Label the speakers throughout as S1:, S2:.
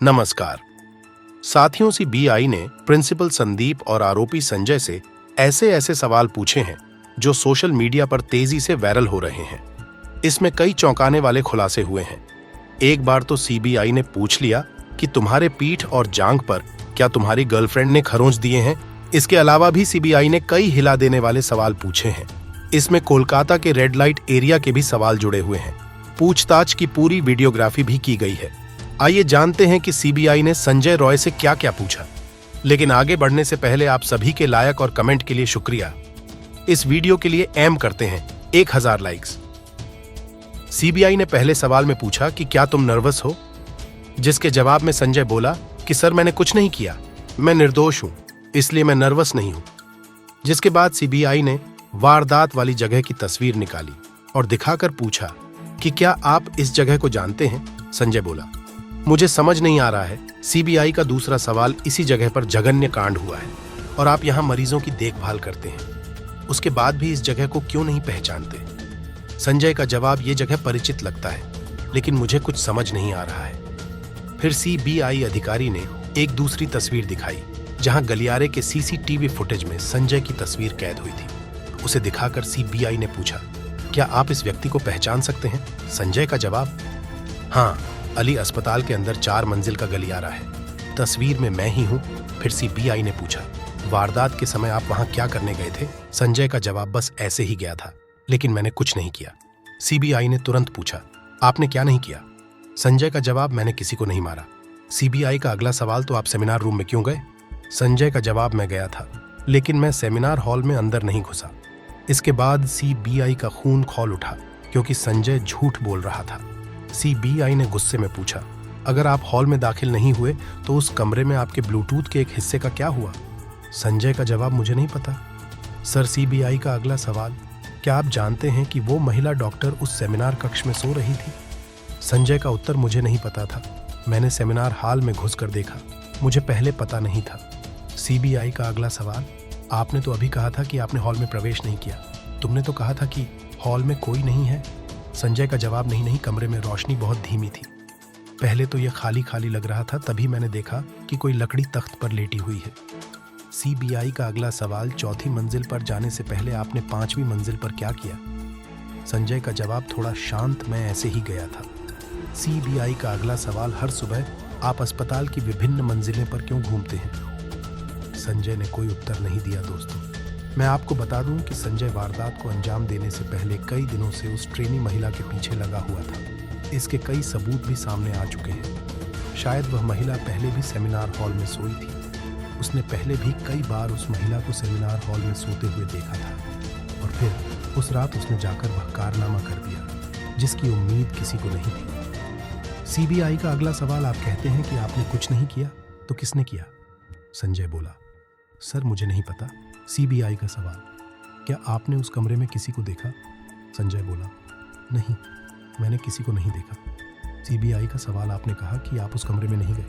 S1: नमस्कार साथियों। सीबीआई ने प्रिंसिपल संदीप और आरोपी संजय से ऐसे ऐसे सवाल पूछे हैं जो सोशल मीडिया पर तेजी से वायरल हो रहे हैं। इसमें कई चौंकाने वाले खुलासे हुए हैं। एक बार तो सीबीआई ने पूछ लिया कि तुम्हारे पीठ और जांघ पर क्या तुम्हारी गर्लफ्रेंड ने खरोंच दिए हैं। इसके अलावा भी सीबीआई ने कई हिला देने वाले सवाल पूछे हैं। इसमें कोलकाता के रेड लाइट एरिया के भी सवाल जुड़े हुए हैं। पूछताछ की पूरी वीडियोग्राफी भी की गई है। आइए जानते हैं कि सीबीआई ने संजय रॉय से क्या क्या पूछा। लेकिन आगे बढ़ने से पहले आप सभी के लाइक और कमेंट के लिए शुक्रिया। इस वीडियो के लिए एम करते हैं 1000 लाइक्स। सीबीआई ने पहले सवाल में पूछा कि क्या तुम नर्वस हो, जिसके जवाब में संजय बोला कि सर मैंने कुछ नहीं किया, मैं निर्दोष हूं, इसलिए मैं नर्वस नहीं हूं। जिसके बाद सीबीआई ने वारदात वाली जगह की तस्वीर निकाली और दिखाकर पूछा कि क्या आप इस जगह को जानते हैं। संजय बोला मुझे समझ नहीं आ रहा है। सीबीआई का दूसरा सवाल इसी जगह पर जघन्य कांड हुआ है और आप यहां मरीजों की देखभाल करते हैं, उसके बाद भी इस जगह को क्यों नहीं पहचानते। संजय का जवाब ये जगह परिचित लगता है लेकिन मुझे कुछ समझ नहीं आ रहा है। फिर सीबीआई अधिकारी ने एक दूसरी तस्वीर दिखाई जहां गलियारे के सीसीटीवी फुटेज में संजय की तस्वीर कैद हुई थी। उसे दिखाकर सीबीआई ने पूछा क्या आप इस व्यक्ति को पहचान सकते हैं। संजय का जवाब हाँ, अली अस्पताल के अंदर 4 मंजिल का गलियारा है, तस्वीर में मैं ही हूं। फिर सीबीआई ने पूछा वारदात के समय आप वहां क्या करने गए थे। संजय का जवाब बस ऐसे ही गया था, लेकिन मैंने कुछ नहीं किया। सीबीआई ने तुरंत पूछा आपने क्या नहीं किया। संजय का जवाब मैंने किसी को नहीं मारा। सीबीआई का अगला सवाल तो आप सेमिनार रूम में क्यों गए। संजय का जवाब मैं गया था, लेकिन मैं सेमिनार हॉल में अंदर नहीं घुसा। इसके बाद सीबीआई का खून खौल उठा क्योंकि संजय झूठ बोल रहा था। सीबीआई ने गुस्से में पूछा अगर आप हॉल में दाखिल नहीं हुए तो उस कमरे में आपके ब्लूटूथ के एक हिस्से का क्या हुआ। संजय का जवाब मुझे नहीं पता। सर सीबीआई का अगला सवाल क्या आप जानते हैं कि वो महिला डॉक्टर उस सेमिनार कक्ष में सो रही थी। संजय का उत्तर मुझे नहीं पता था, मैंने सेमिनार हॉल में घुसकर देखा, मुझे पहले पता नहीं था। सीबीआई का अगला सवाल आपने तो अभी कहा था कि आपने हॉल में प्रवेश नहीं किया, तुमने तो कहा था कि हॉल में कोई नहीं है। संजय का जवाब नहीं, कमरे में रोशनी बहुत धीमी थी, पहले तो यह खाली खाली लग रहा था, तभी मैंने देखा कि कोई लकड़ी तख्त पर लेटी हुई है। सीबीआई का अगला सवाल चौथी मंजिल पर जाने से पहले आपने 5वीं मंजिल पर क्या किया। संजय का जवाब थोड़ा शांत, मैं ऐसे ही गया था। सीबीआई का अगला सवाल हर सुबह आप अस्पताल की विभिन्न मंजिलें पर क्यों घूमते हैं। संजय ने कोई उत्तर नहीं दिया। दोस्तों मैं आपको बता दूं कि संजय वारदात को अंजाम देने से पहले कई दिनों से उस ट्रेनी महिला के पीछे लगा हुआ था। इसके कई सबूत भी सामने आ चुके हैं। शायद वह महिला पहले भी सेमिनार हॉल में सोई थी। उसने पहले भी कई बार उस महिला को सेमिनार हॉल में सोते हुए देखा था और फिर उस रात उसने जाकर वह कारनामा कर दिया जिसकी उम्मीद किसी को नहीं थी। सीबीआई का अगला सवाल आप कहते हैं कि आपने कुछ नहीं किया, तो किसने किया। संजय बोला सर मुझे नहीं पता। सीबीआई का सवाल क्या आपने उस कमरे में किसी को देखा। संजय बोला नहीं, मैंने किसी को नहीं देखा। सीबीआई का सवाल आपने कहा कि आप उस कमरे में नहीं गए।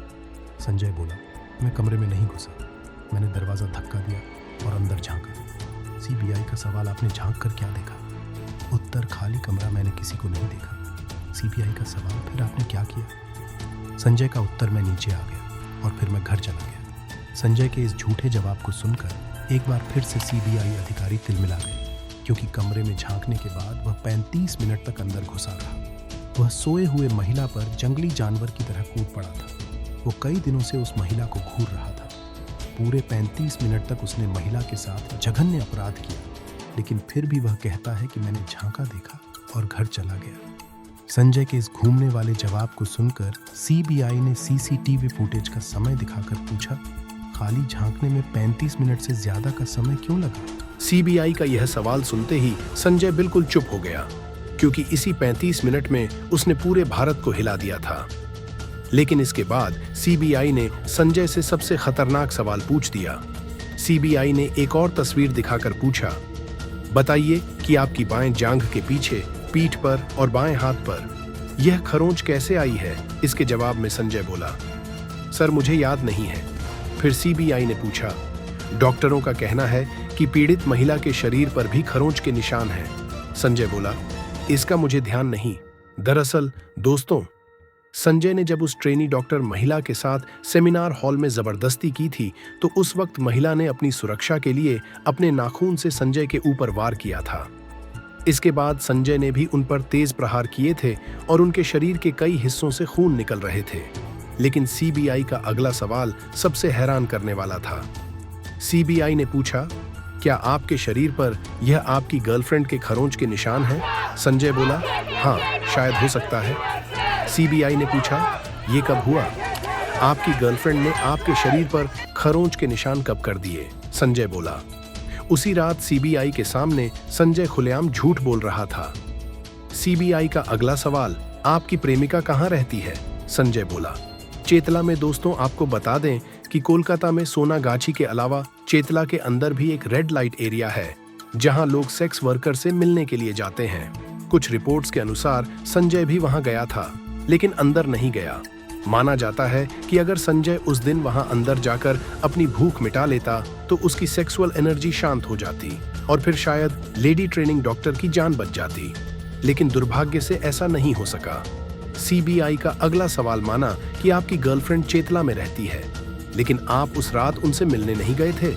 S1: संजय बोला मैं कमरे में नहीं घुसा, मैंने दरवाज़ा धक्का दिया और अंदर झांका। सीबीआई का सवाल आपने झांक कर क्या देखा। उत्तर खाली कमरा, मैंने किसी को नहीं देखा। सीबीआई का सवाल फिर आपने क्या किया। संजय का उत्तर मैं नीचे आ गया और फिर मैं घर चला गया। संजय के इस झूठे जवाब को सुनकर एक बार फिर से सीबीआई अधिकारी तिलमिला गए क्योंकि कमरे में झांकने के बाद वह 35 मिनट तक अंदर घुसा रहा। वह सोए हुए महिला पर जंगली जानवर की तरह कूद पड़ा था। वो कई दिनों से उस महिला को घूर रहा था। पूरे 35 मिनट तक उसने महिला के साथ जघन्य अपराध किया, लेकिन फिर भी वह कहता है कि मैंने झांका देखा और घर चला गया। संजय के इस घूमने वाले जवाब को सुनकर सीबीआई ने सीसीटीवी फुटेज का समय दिखाकर पूछा खाली झांकने में 35 मिनट से ज्यादा का समय क्यों लगा। सीबीआई का यह सवाल सुनते ही संजय बिल्कुल चुप हो गया क्योंकि इसी 35 मिनट में उसने पूरे भारत को हिला दिया था। लेकिन इसके बाद सीबीआई ने संजय से सबसे खतरनाक सवाल पूछ दिया। सीबीआई ने एक और तस्वीर दिखाकर पूछा बताइए कि आपकी बाएं जांघ के पीछे, पीठ पर और बाएं हाथ पर यह खरोंच कैसे आई है। इसके जवाब में संजय बोला सर मुझे याद नहीं है। फिर सीबीआई ने पूछा डॉक्टरों का कहना है कि पीड़ित महिला के शरीर पर भी खरोंच के निशान हैं। संजय बोला इसका मुझे ध्यान नहीं। दरअसल दोस्तों संजय ने जब उस ट्रेनी डॉक्टर महिला के साथ सेमिनार हॉल में जबरदस्ती की थी तो उस वक्त महिला ने अपनी सुरक्षा के लिए अपने नाखून से संजय के ऊपर वार किया था। इसके बाद संजय ने भी उन पर तेज प्रहार किए थे और उनके शरीर के कई हिस्सों से खून निकल रहे थे। लेकिन सीबीआई का अगला सवाल सबसे हैरान करने वाला था। सीबीआई ने पूछा, क्या आपके शरीर पर यह आपकी गर्लफ्रेंड के खरोंच के निशान हैं? संजय बोला, हाँ, शायद हो सकता है। सीबीआई ने पूछा, ये कब हुआ? आपकी गर्लफ्रेंड ने आपके शरीर पर खरोंच के निशान कब कर दिए? संजय बोला। उसी रात सीबीआई के सामने संजय खुलेआम झूठ बोल रहा था। सीबीआई का अगला सवाल, आपकी प्रेमिका कहाँ रहती है? संजय बोला, चेतला में। दोस्तों, आपको बता दें कि कोलकाता में सोनागाछी के अलावा चेतला के अंदर भी एक रेड लाइट एरिया है जहां लोग सेक्स वर्कर से मिलने के लिए जाते हैं। कुछ रिपोर्ट्स के अनुसार संजय भी वहां गया था, लेकिन अंदर नहीं गया। माना जाता है कि अगर संजय उस दिन वहां अंदर जाकर अपनी भूख मिटा लेता तो उसकी सेक्सुअल एनर्जी शांत हो जाती और फिर शायद लेडी ट्रेनिंग डॉक्टर की जान बच जाती। लेकिन दुर्भाग्य से ऐसा नहीं हो सका। सीबीआई का अगला सवाल माना कि आपकी गर्लफ्रेंड चेतला में रहती है, लेकिन आप उस रात उनसे मिलने नहीं गए थे?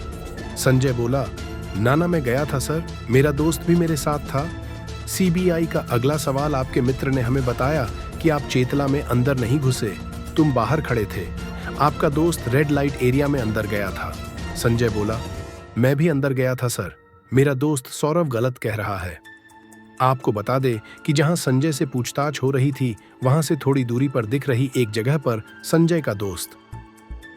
S1: संजय बोला, नाना, मैं गया था सर, मेरा दोस्त भी मेरे साथ था। सीबीआई का अगला सवाल, आपके मित्र ने हमें बताया कि आप चेतला में अंदर नहीं घुसे, तुम बाहर खड़े थे। आपका दोस्त रेड लाइट एरिया में अंदर गया था। संजय बोला, मैं भी अंदर गया था सर, मेरा दोस्त सौरव गलत कह रहा है। आपको बता दे कि जहां संजय से पूछताछ हो रही थी वहां से थोड़ी दूरी पर दिख रही एक जगह पर संजय का दोस्त।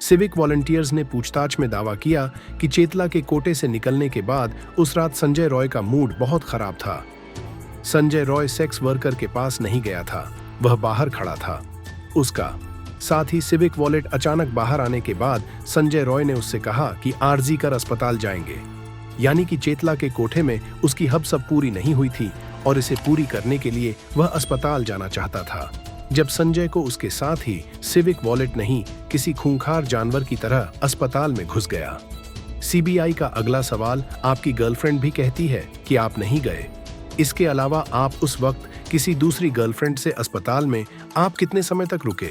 S1: सिविक वॉलंटियर्स ने पूछताछ में दावा किया कि चेतला के कोटे से निकलने के बाद उस रात संजय रॉय का मूड बहुत खराब था। संजय रॉय सेक्स वर्कर के पास नहीं गया था, वह बाहर खड़ा था। उसका साथ ही सिविक वॉलेट अचानक बाहर आने के बाद संजय रॉय ने उससे कहा कि आरजी कर अस्पताल जाएंगे, यानी कि चेतला के कोठे में उसकी हबसब पूरी नहीं हुई थी और इसे पूरी करने के लिए वह अस्पताल जाना चाहता था। जब संजय को उसके साथ ही सिविक वॉलेट नहीं, किसी खूंखार जानवर की तरह अस्पताल में घुस गया। सीबीआई का अगला सवाल, आपकी गर्लफ्रेंड भी कहती है कि आप नहीं गए। इसके अलावा आप उस वक्त किसी दूसरी गर्लफ्रेंड से अस्पताल में आप कितने समय तक रुके?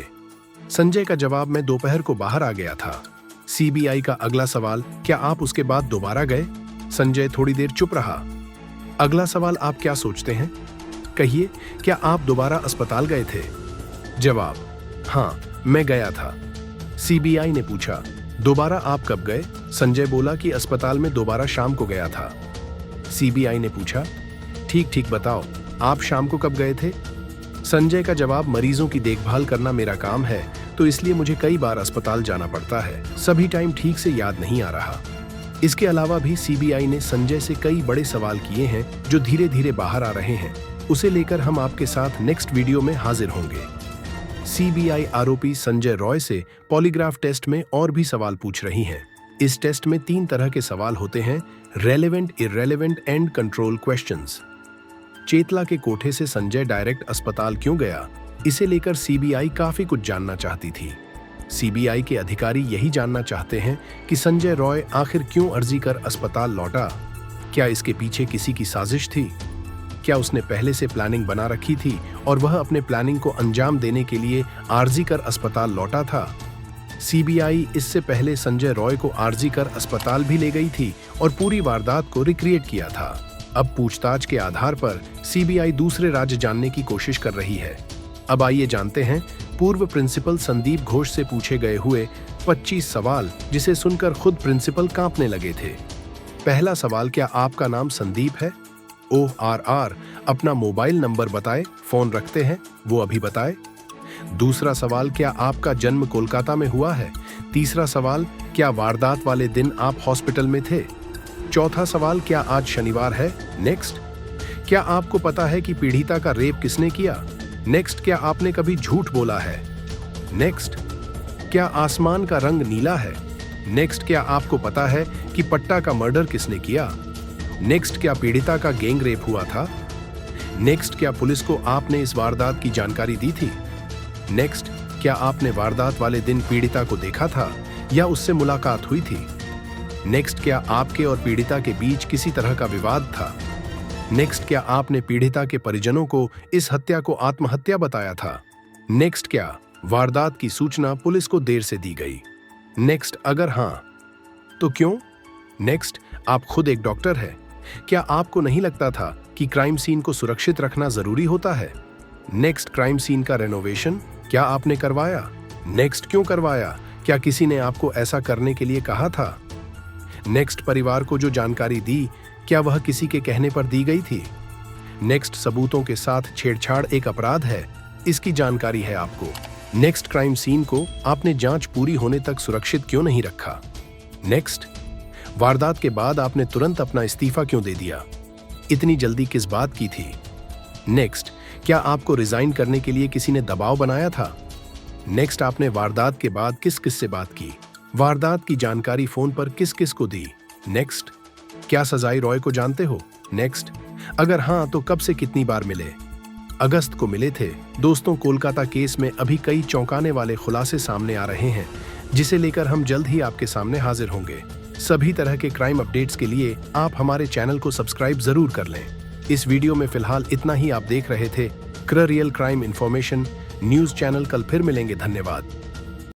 S1: संजय का जवाब, मैं दोपहर को बाहर आ गया था। सीबीआई का अगला सवाल, क्या आप उसके बाद दोबारा गए? संजय थोड़ी देर चुप रहा। अगला सवाल, आप क्या सोचते हैं? कहिए, क्या आप दोबारा अस्पताल गए थे? जवाब, हाँ, मैं गया था। सीबीआई ने पूछा, दोबारा आप कब गए? संजय बोला कि अस्पताल में दोबारा शाम को गया था। सीबीआई ने पूछा, ठीक बताओ, आप शाम को कब गए थे? संजय का जवाब, मरीजों की देखभाल करना मेरा काम है, तो इसलिए मुझे कई बार अस्पताल जाना पड़ता है, सभी टाइम ठीक से याद नहीं आ रहा। इसके अलावा भी सीबीआई ने संजय से कई बड़े सवाल किए हैं जो धीरे धीरे बाहर आ रहे हैं। उसे लेकर हम आपके साथ नेक्स्ट वीडियो में हाजिर होंगे। सीबीआई आरोपी संजय रॉय से पॉलीग्राफ टेस्ट में और भी सवाल पूछ रही है। इस टेस्ट में 3 तरह के सवाल होते हैं, relevant, irrelevant and control questions. Chetla के कोठे से संजय डायरेक्ट अस्पताल क्यों गया, इसे लेकर सीबीआई काफी कुछ जानना चाहती थी। सीबीआई के अधिकारी यही जानना चाहते हैं कि संजय रॉय आखिर क्यों अर्जी कर अस्पताल लौटा। क्या इसके पीछे किसी की साजिश थी? क्या उसने पहले से प्लानिंग बना रखी थी और वह अपने प्लानिंग को अंजाम देने के लिए आरजी कर अस्पताल लौटा था? सीबीआई इससे पहले संजय रॉय को आरजी कर अस्पताल भी ले गई थी और पूरी वारदात को रिक्रिएट किया था। अब पूछताछ के आधार पर सीबीआई दूसरे राज्य जानने की कोशिश कर रही है। अब आइए जानते हैं पूर्व प्रिंसिपल संदीप घोष से पूछे गए हुए 25 सवाल, जिसे सुनकर खुद प्रिंसिपल कांपने लगे थे। पहला सवाल, क्या आपका नाम संदीप है? ORR, अपना मोबाइल नंबर बताए, फोन रखते हैं वो अभी बताए। दूसरा सवाल, क्या आपका जन्म कोलकाता में हुआ है? तीसरा सवाल, क्या वारदात वाले दिन आप हॉस्पिटल में थे? चौथा सवाल, क्या आज शनिवार है? नेक्स्ट। क्या आपको पता है कि पीड़िता का रेप किसने किया? नेक्स्ट। क्या आपने कभी झूठ बोला है? नेक्स्ट। क्या आसमान का रंग नीला है? नेक्स्ट। क्या आपको पता है कि पट्टा का मर्डर किसने किया? नेक्स्ट। क्या पीड़िता का गैंग रेप हुआ था? नेक्स्ट। क्या पुलिस को आपने इस वारदात की जानकारी दी थी? नेक्स्ट। क्या आपने वारदात वाले दिन पीड़िता को देखा था या उससे मुलाकात हुई थी? नेक्स्ट। क्या आपके और पीड़िता के बीच किसी तरह का विवाद था? नेक्स्ट। क्या आपने पीड़िता के परिजनों को इस हत्या को आत्महत्या बताया था? नेक्स्ट, क्या वारदात की सूचना पुलिस को देर से दी गई? नेक्स्ट, अगर हाँ तो क्यों? नेक्स्ट, आप खुद एक डॉक्टर है, क्या आपको नहीं लगता था कि क्राइम सीन को सुरक्षित रखना जरूरी होता है? नेक्स्ट, क्राइम सीन का रेनोवेशन क्या आपने करवाया? नेक्स्ट, क्यों करवाया? क्या किसी ने आपको ऐसा करने के लिए कहा था? नेक्स्ट, परिवार को जो जानकारी दी क्या वह किसी के कहने पर दी गई थी? नेक्स्ट, सबूतों के साथ छेड़छाड़ एक अपराध है, इसकी जानकारी है आपको। नेक्स्ट, क्राइम सीन को आपने जांच पूरी होने तक सुरक्षित क्यों नहीं रखा? नेक्स्ट, वारदात के बाद आपने तुरंत अपना इस्तीफा क्यों दे दिया? इतनी जल्दी किस बात की थी? नेक्स्ट, क्या आपको रिजाइन करने के लिए किसी ने दबाव बनाया था? नेक्स्ट, आपने वारदात के बाद किस किस से बात की? वारदात की जानकारी फोन पर किस किस को दी? नेक्स्ट, क्या सजाई रॉय को जानते हो? नेक्स्ट, अगर हाँ तो कब से कितनी बार मिले? अगस्त को मिले थे। दोस्तों, कोलकाता केस में अभी कई चौंकाने वाले खुलासे सामने आ रहे हैं, जिसे लेकर हम जल्द ही आपके सामने हाजिर होंगे। सभी तरह के क्राइम अपडेट्स के लिए आप हमारे चैनल को सब्सक्राइब जरूर कर लें। इस वीडियो में फिलहाल इतना ही। आप देख रहे थे real crime information news channel. कल फिर मिलेंगे। धन्यवाद।